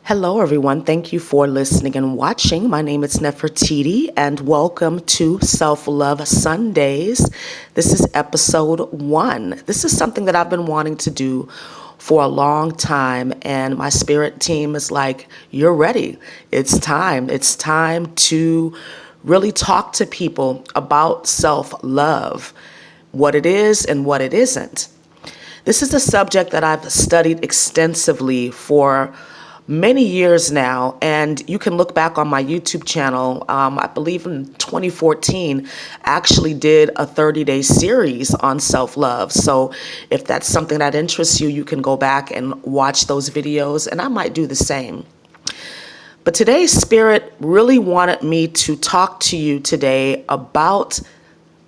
Hello, everyone. Thank you for listening and watching. My name is Nefertiti, and welcome to Self-Love Sundays. This is episode 1. This is something that I've been wanting to do for a long time, and my spirit team is like, you're ready. It's time. It's time to really talk to people about self-love, what it is and what it isn't. This is a subject that I've studied extensively for many years now, and you can look back on my YouTube channel. I believe in 2014, actually did a 30-day series on self-love. So if that's something that interests you, you can go back and watch those videos, and I might do the same. But today's spirit really wanted me to talk to you today about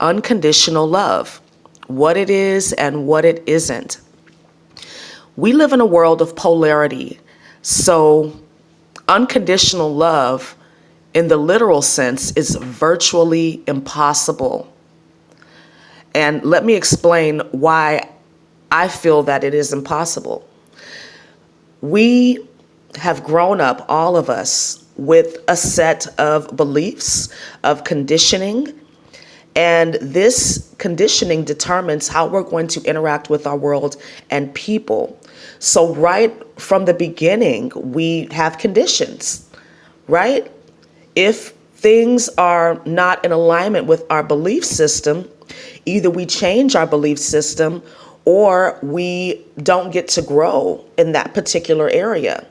unconditional love, what it is and what it isn't. We live in a world of polarity. So unconditional love in the literal sense is virtually impossible. And let me explain why I feel that it is impossible. We have grown up, all of us, with a set of beliefs, of conditioning, and this conditioning determines how we're going to interact with our world and people. So right from the beginning, we have conditions, right? If things are not in alignment with our belief system, either we change our belief system or we don't get to grow in that particular area.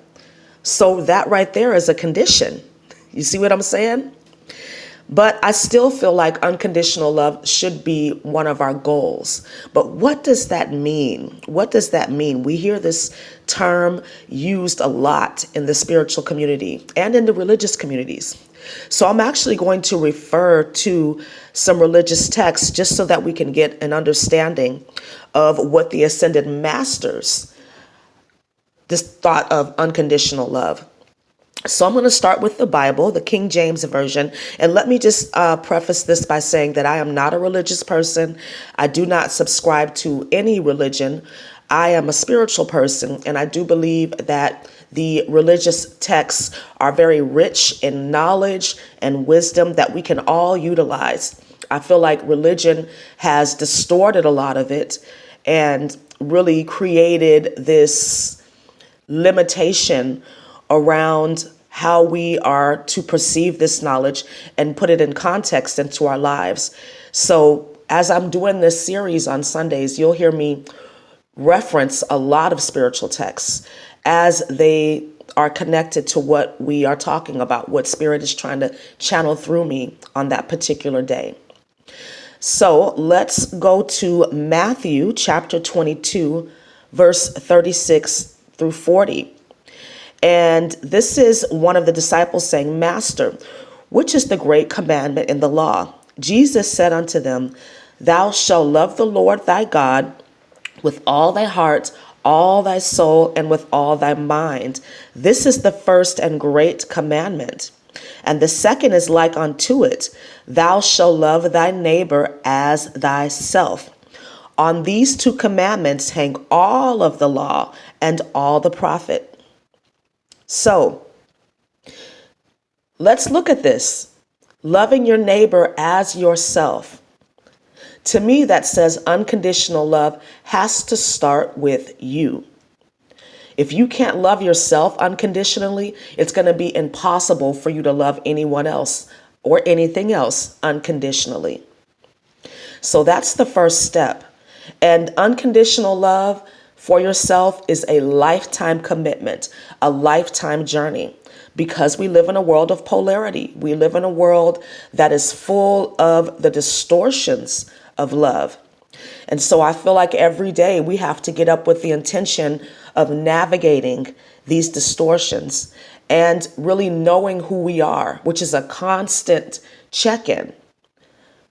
So that right there is a condition. You see what I'm saying? But I still feel like unconditional love should be one of our goals. But what does that mean? What does that mean? We hear this term used a lot in the spiritual community and in the religious communities. So I'm actually going to refer to some religious texts just so that we can get an understanding of what the ascended masters just thought of unconditional love. So I'm going to start with the Bible, the King James Version. And let me just preface this by saying that I am not a religious person. I do not subscribe to any religion. I am a spiritual person, and I do believe that the religious texts are very rich in knowledge and wisdom that we can all utilize. I feel like religion has distorted a lot of it and really created this limitation around how we are to perceive this knowledge and put it in context into our lives. So as I'm doing this series on Sundays, you'll hear me reference a lot of spiritual texts as they are connected to what we are talking about, what Spirit is trying to channel through me on that particular day. So let's go to Matthew chapter 22, verse 36 through 40. And this is one of the disciples saying, Master, which is the great commandment in the law? Jesus said unto them, Thou shalt love the Lord thy God with all thy heart, all thy soul, and with all thy mind. This is the first and great commandment. And the second is like unto it, Thou shalt love thy neighbor as thyself. On these two commandments hang all of the law and all the prophet. So let's look at this. Loving your neighbor as yourself. To me, that says unconditional love has to start with you. If you can't love yourself unconditionally, it's going to be impossible for you to love anyone else or anything else unconditionally. So that's the first step. And unconditional love for yourself is a lifetime commitment, a lifetime journey, because we live in a world of polarity. We live in a world that is full of the distortions of love. And so I feel like every day we have to get up with the intention of navigating these distortions and really knowing who we are, which is a constant check-in,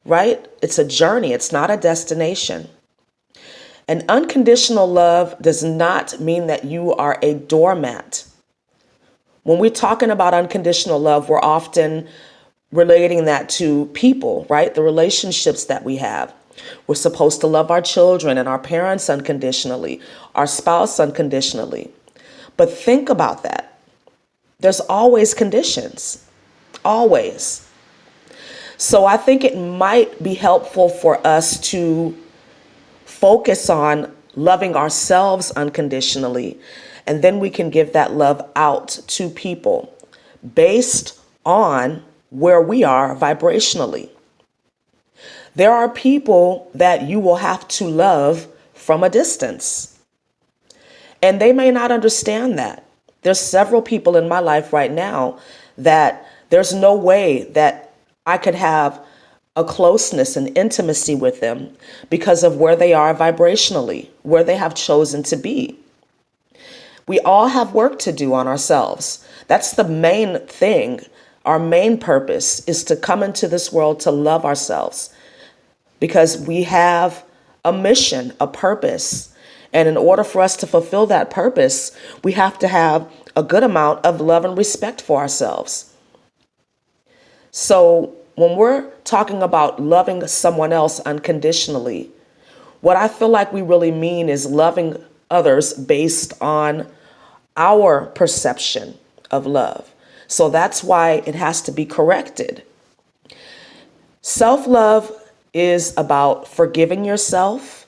right? It's a journey. It's not a destination. And unconditional love does not mean that you are a doormat. When we're talking about unconditional love, we're often relating that to people, right? The relationships that we have. We're supposed to love our children and our parents unconditionally, our spouse unconditionally. But think about that. There's always conditions, always. So I think it might be helpful for us to focus on loving ourselves unconditionally, and then we can give that love out to people based on where we are vibrationally. There are people that you will have to love from a distance, and they may not understand that. There's several people in my life right now that there's no way that I could have a closeness and intimacy with them because of where they are vibrationally, where they have chosen to be. We all have work to do on ourselves. That's the main thing. Our main purpose is to come into this world to love ourselves because we have a mission, a purpose. And in order for us to fulfill that purpose, we have to have a good amount of love and respect for ourselves. So when we're talking about loving someone else unconditionally, what I feel like we really mean is loving others based on our perception of love. So that's why it has to be corrected. Self-love is about forgiving yourself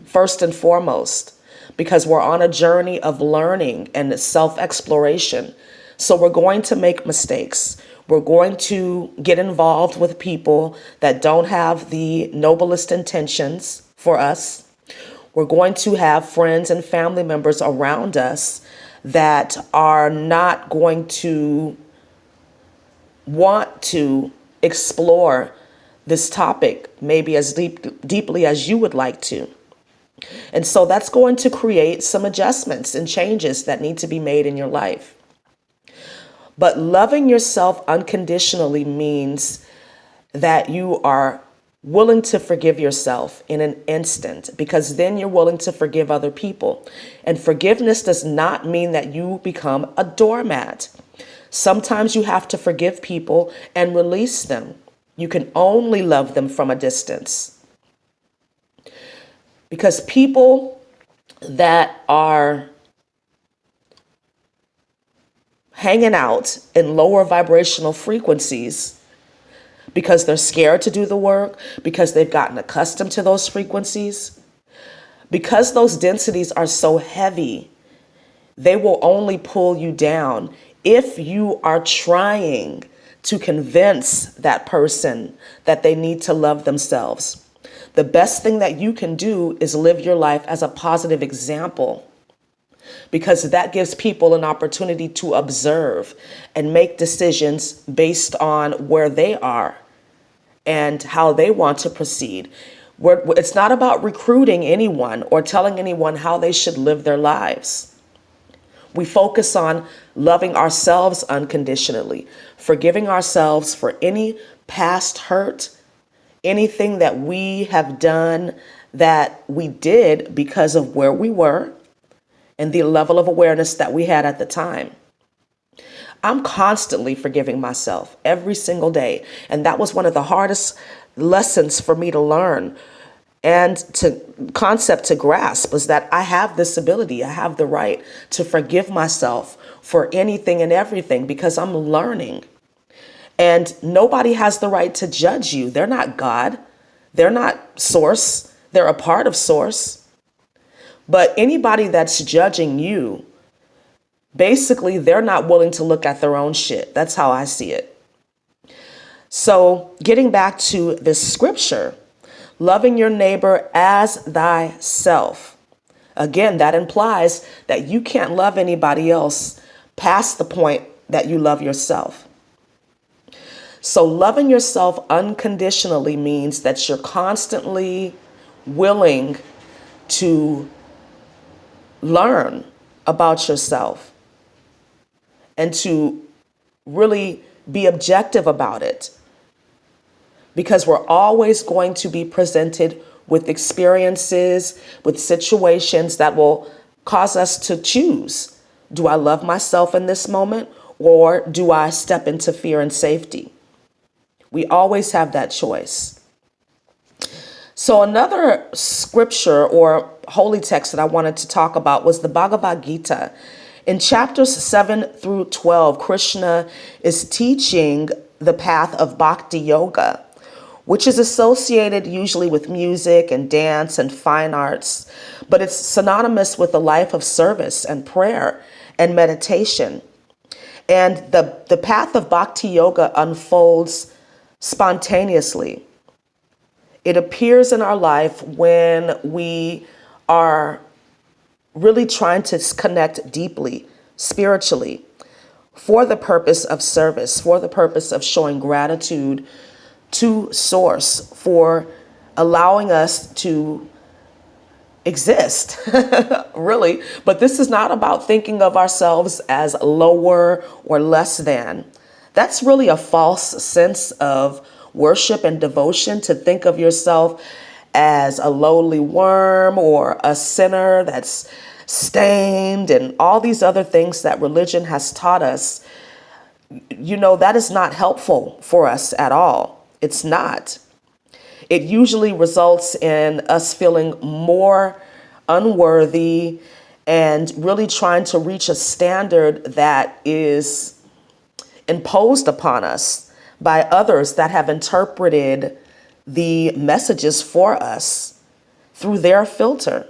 first and foremost, because we're on a journey of learning and self-exploration. So we're going to make mistakes. We're going to get involved with people that don't have the noblest intentions for us. We're going to have friends and family members around us that are not going to want to explore this topic maybe as deeply as you would like to. And so that's going to create some adjustments and changes that need to be made in your life. But loving yourself unconditionally means that you are willing to forgive yourself in an instant, because then you're willing to forgive other people. And forgiveness does not mean that you become a doormat. Sometimes you have to forgive people and release them. You can only love them from a distance. Because people that are hanging out in lower vibrational frequencies because they're scared to do the work, because they've gotten accustomed to those frequencies, because those densities are so heavy, they will only pull you down if you are trying to convince that person that they need to love themselves. The best thing that you can do is live your life as a positive example, because that gives people an opportunity to observe and make decisions based on where they are and how they want to proceed. It's not about recruiting anyone or telling anyone how they should live their lives. We focus on loving ourselves unconditionally, forgiving ourselves for any past hurt, anything that we have done that we did because of where we were and the level of awareness that we had at the time. I'm constantly forgiving myself every single day. And that was one of the hardest lessons for me to learn and concept to grasp, was that I have this ability, I have the right to forgive myself for anything and everything, because I'm learning. And nobody has the right to judge you. They're not God. They're not source. They're a part of source. But anybody that's judging you, basically, they're not willing to look at their own shit. That's how I see it. So getting back to this scripture, loving your neighbor as thyself. Again, that implies that you can't love anybody else past the point that you love yourself. So loving yourself unconditionally means that you're constantly willing to learn about yourself and to really be objective about it, because we're always going to be presented with experiences, with situations that will cause us to choose. Do I love myself in this moment, or do I step into fear and safety? We always have that choice. So another scripture or holy text that I wanted to talk about was the Bhagavad Gita. In chapters 7 through 12, Krishna is teaching the path of bhakti yoga, which is associated usually with music and dance and fine arts, but it's synonymous with a life of service and prayer and meditation. And the path of bhakti yoga unfolds spontaneously. It appears in our life when we are really trying to connect deeply, spiritually, for the purpose of service, for the purpose of showing gratitude to Source for allowing us to exist, really. But this is not about thinking of ourselves as lower or less than. That's really a false sense of worship and devotion, to think of yourself as a lowly worm or a sinner that's stained and all these other things that religion has taught us. That is not helpful for us at all. It's not. It usually results in us feeling more unworthy and really trying to reach a standard that is imposed upon us by others that have interpreted the messages for us through their filter.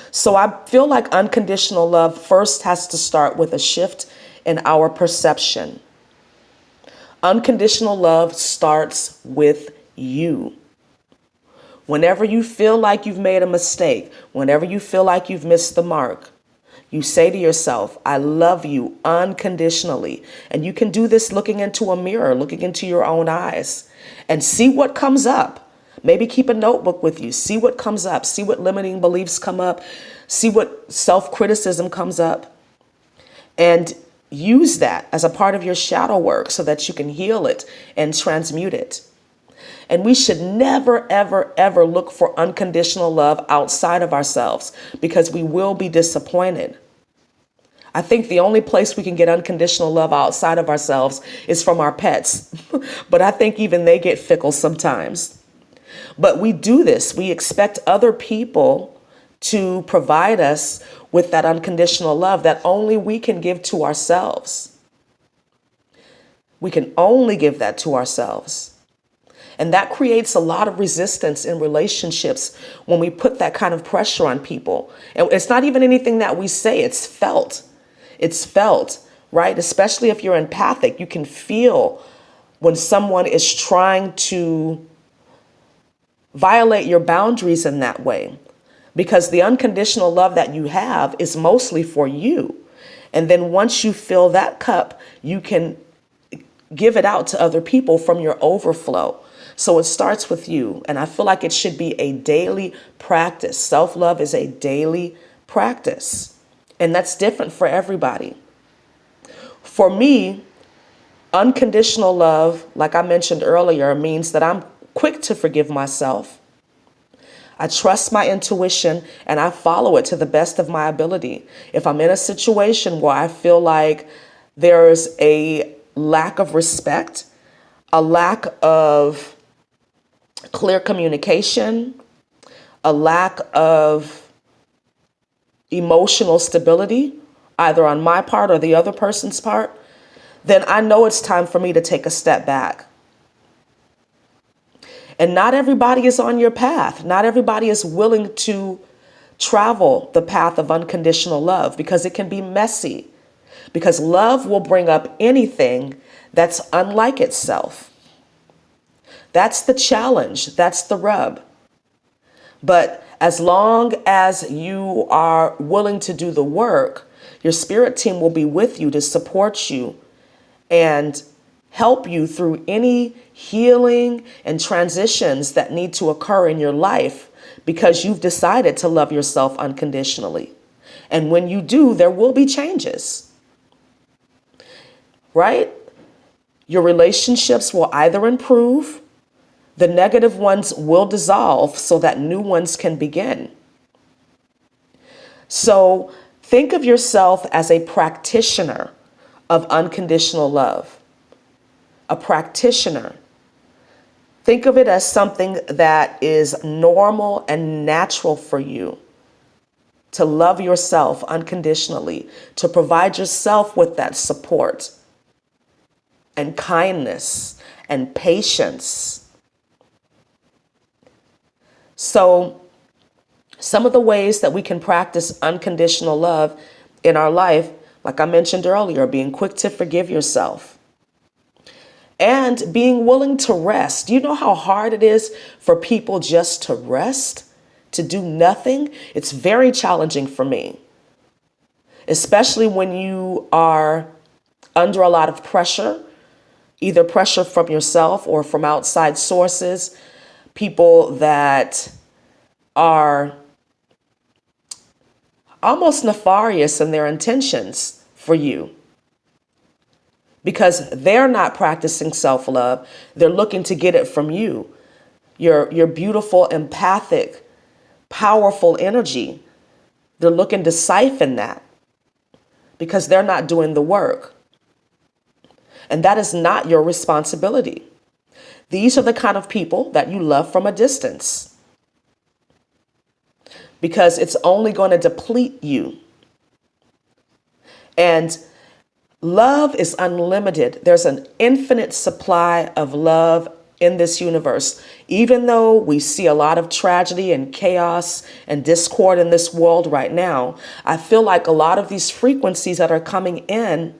So I feel like unconditional love first has to start with a shift in our perception. Unconditional love starts with you. Whenever you feel like you've made a mistake, whenever you feel like you've missed the mark, you say to yourself, I love you unconditionally. And you can do this looking into a mirror, looking into your own eyes, and see what comes up. Maybe keep a notebook with you. See what comes up. See what limiting beliefs come up. See what self-criticism comes up. And use that as a part of your shadow work so that you can heal it and transmute it. And we should never, ever, ever look for unconditional love outside of ourselves, because we will be disappointed. I think the only place we can get unconditional love outside of ourselves is from our pets. But I think even they get fickle sometimes. But we do this. We expect other people to provide us with that unconditional love that only we can give to ourselves. We can only give that to ourselves. And that creates a lot of resistance in relationships when we put that kind of pressure on people. And it's not even anything that we say, it's felt. It's felt, right? Especially if you're empathic, you can feel when someone is trying to violate your boundaries in that way, because the unconditional love that you have is mostly for you. And then once you fill that cup, you can give it out to other people from your overflow. So it starts with you. And I feel like it should be a daily practice. Self-love is a daily practice. And that's different for everybody. For me, unconditional love, like I mentioned earlier, means that I'm quick to forgive myself. I trust my intuition and I follow it to the best of my ability. If I'm in a situation where I feel like there's a lack of respect, a lack of clear communication, a lack of emotional stability, either on my part or the other person's part, then I know it's time for me to take a step back. And not everybody is on your path. Not everybody is willing to travel the path of unconditional love, because it can be messy. Because love will bring up anything that's unlike itself. That's the challenge. That's the rub. But as long as you are willing to do the work, your spirit team will be with you to support you and help you through any healing and transitions that need to occur in your life, because you've decided to love yourself unconditionally. And when you do, there will be changes, right? Your relationships will either improve, the negative ones will dissolve so that new ones can begin. So think of yourself as a practitioner of unconditional love. A practitioner. Think of it as something that is normal and natural for you. to love yourself unconditionally, to provide yourself with that support and kindness and patience. So some of the ways that we can practice unconditional love in our life, like I mentioned earlier, being quick to forgive yourself and being willing to rest. Do you know how hard it is for people just to rest, to do nothing? It's very challenging for me, especially when you are under a lot of pressure, either pressure from yourself or from outside sources, people that are almost nefarious in their intentions for you because they're not practicing self-love. They're looking to get it from you. Your beautiful, empathic, powerful energy. They're looking to siphon that because they're not doing the work. And that is not your responsibility. These are the kind of people that you love from a distance, because it's only going to deplete you. And love is unlimited. There's an infinite supply of love in this universe. Even though we see a lot of tragedy and chaos and discord in this world right now, I feel like a lot of these frequencies that are coming in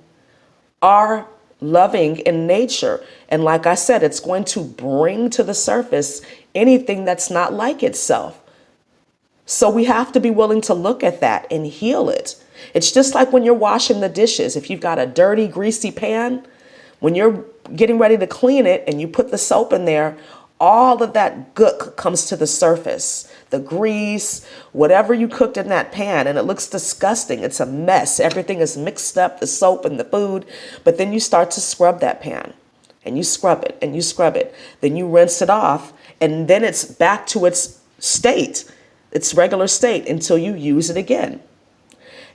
are loving in nature. And like I said, it's going to bring to the surface anything that's not like itself. So we have to be willing to look at that and heal it. It's just like when you're washing the dishes. If you've got a dirty, greasy pan, when you're getting ready to clean it and you put the soap in there, all of that gook comes to the surface. The grease, whatever you cooked in that pan, and it looks disgusting. It's a mess. Everything is mixed up, the soap and the food. But then you start to scrub that pan and you scrub it and you scrub it. Then you rinse it off and then it's back to its state, its regular state, until you use it again.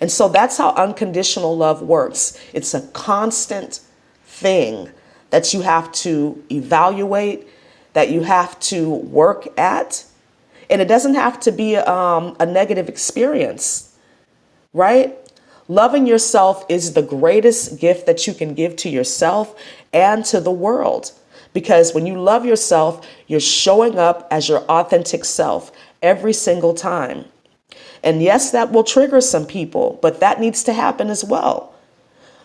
And so that's how unconditional love works. It's a constant thing that you have to evaluate, that you have to work at. And it doesn't have to be a negative experience, right? Loving yourself is the greatest gift that you can give to yourself and to the world. Because when you love yourself, you're showing up as your authentic self every single time. And yes, that will trigger some people, but that needs to happen as well.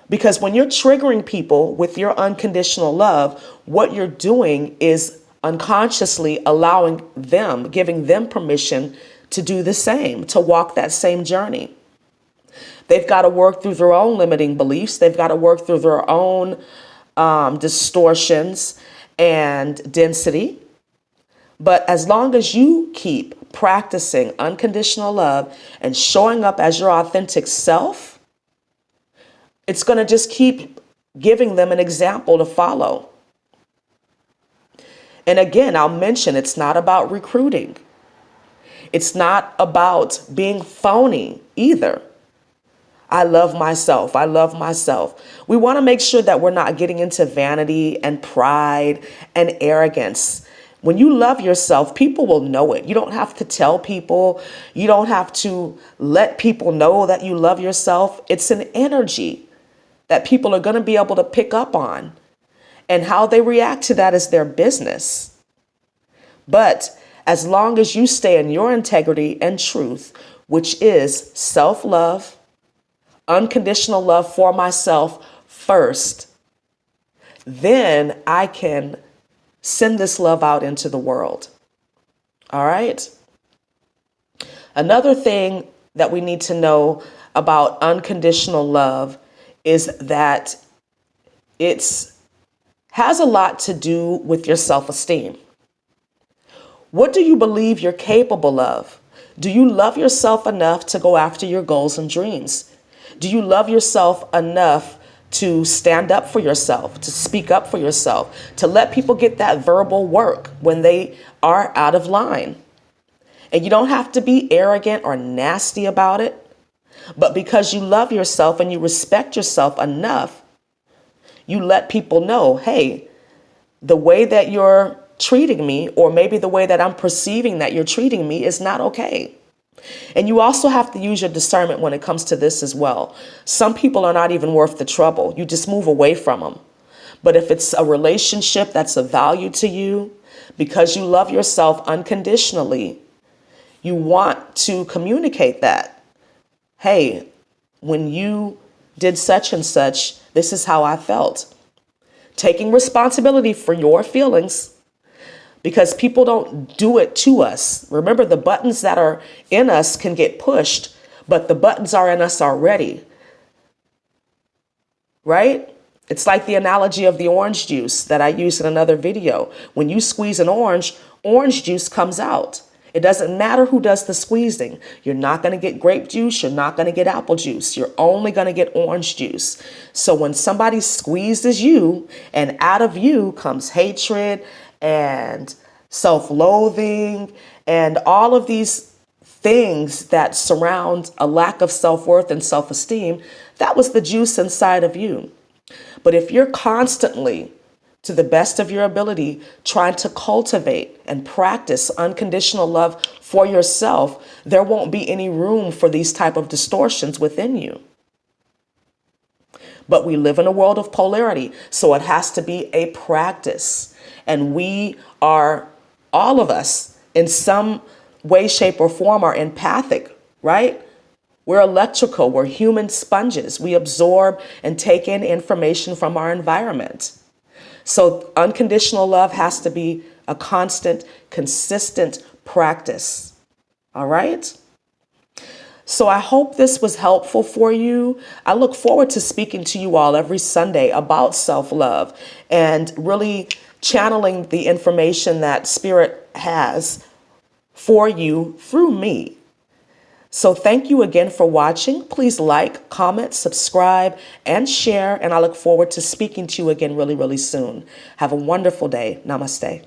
Because when you're triggering people with your unconditional love, what you're doing is unconsciously allowing them, giving them permission to do the same, to walk that same journey. They've got to work through their own limiting beliefs. They've got to work through their own distortions and density. But as long as you keep practicing unconditional love and showing up as your authentic self, it's going to just keep giving them an example to follow. And again, I'll mention it's not about recruiting. It's not about being phony either. I love myself. I love myself. We want to make sure that we're not getting into vanity and pride and arrogance. When you love yourself, people will know it. You don't have to tell people. You don't have to let people know that you love yourself. It's an energy that people are going to be able to pick up on. And how they react to that is their business. But as long as you stay in your integrity and truth, which is self-love, unconditional love for myself first, then I can send this love out into the world. All right. Another thing that we need to know about unconditional love is that it has a lot to do with your self-esteem. What do you believe you're capable of? Do you love yourself enough to go after your goals and dreams? Do you love yourself enough to stand up for yourself, to speak up for yourself, to let people get that verbal work when they are out of line? And you don't have to be arrogant or nasty about it, but because you love yourself and you respect yourself enough, you let people know, hey, the way that you're treating me, or maybe the way that I'm perceiving that you're treating me, is not okay. And you also have to use your discernment when it comes to this as well. Some people are not even worth the trouble. You just move away from them. But if it's a relationship that's of value to you, because you love yourself unconditionally, you want to communicate that. Hey, when you did such and such, this is how I felt. Taking responsibility for your feelings, because people don't do it to us. Remember, the buttons that are in us can get pushed, but the buttons are in us already, right? It's like the analogy of the orange juice that I used in another video. When you squeeze an orange, orange juice comes out. It doesn't matter who does the squeezing. You're not going to get grape juice. You're not going to get apple juice. You're only going to get orange juice. So when somebody squeezes you and out of you comes hatred and self-loathing and all of these things that surround a lack of self-worth and self-esteem, that was the juice inside of you. But if you're constantly, to the best of your ability, trying to cultivate and practice unconditional love for yourself, there won't be any room for these type of distortions within you. But we live in a world of polarity, so it has to be a practice. And we are, all of us, in some way, shape, or form, are empathic, right? We're electrical. We're human sponges. We absorb and take in information from our environment. So unconditional love has to be a constant, consistent practice. All right? So I hope this was helpful for you. I look forward to speaking to you all every Sunday about self-love and really channeling the information that Spirit has for you through me. So thank you again for watching. Please like, comment, subscribe, and share. And I look forward to speaking to you again really, really soon. Have a wonderful day. Namaste.